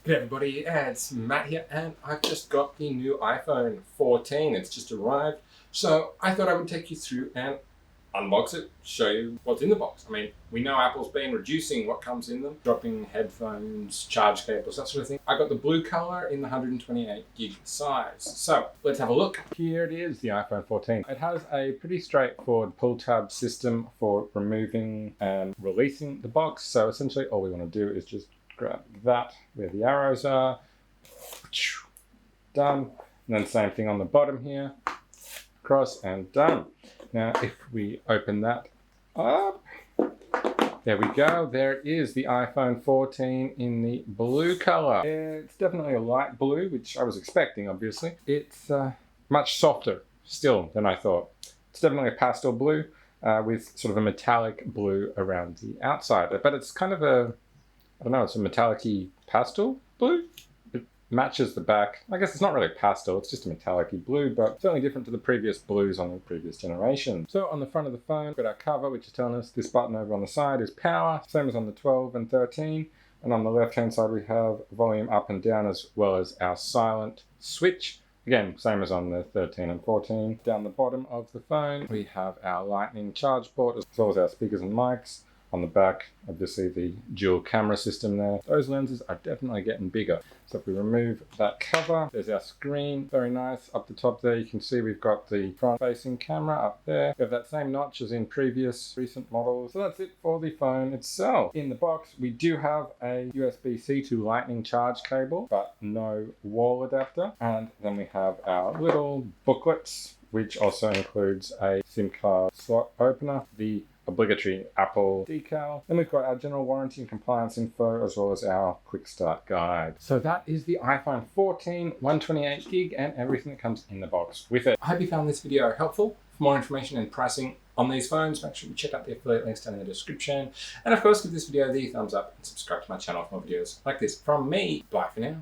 Hey everybody, it's Matt here, and I've just got the new iPhone 14. It's just arrived, so I thought I would take you through and unbox it, show you what's in the box. I mean, we know Apple's been reducing what comes in them, dropping headphones, charge cables, that sort of thing. I got the blue color in the 128 gig size. So let's have a look. Here it is, the iPhone 14. It has a pretty straightforward pull tab system for removing and releasing the box. So essentially all we want to do is just grab that where the arrows are, done, and then same thing on the bottom here, across and done. Now if we open that up, there we go, there is the iPhone 14 in the blue color. It's definitely a light blue, which I was expecting obviously. It's much softer still than I thought. It's definitely a pastel blue with sort of a metallic blue around the outside, but it's kind of a, I don't know, it's a metallic-y pastel blue. It matches the back. I guess it's not really pastel, it's just a metallic-y blue, but certainly different to the previous blues on the previous generation. So on the front of the phone, we've got our cover, which is telling us this button over on the side is power, same as on the 12 and 13. And on the left-hand side, we have volume up and down, as well as our silent switch. Again, same as on the 13 and 14. Down the bottom of the phone, we have our lightning charge port, as well as our speakers and mics. On the back, obviously the dual camera system there. Those lenses are definitely getting bigger. So if we remove that cover, there's our screen. Very nice. Up the top there, you can see we've got the front-facing camera up there. We have that same notch as in previous recent models. So that's it for the phone itself. In the box, we do have a USB-C to lightning charge cable, but no wall adapter. And then we have our little booklets, which also includes a SIM card slot opener, the obligatory Apple decal. Then we've got our general warranty and compliance info, as well as our quick start guide. So that is the iPhone 14, 128 gig, and everything that comes in the box with it. I hope you found this video helpful. For more information and pricing on these phones, make sure you check out the affiliate links down in the description. And of course, give this video the thumbs up and subscribe to my channel for more videos like this from me. Bye for now.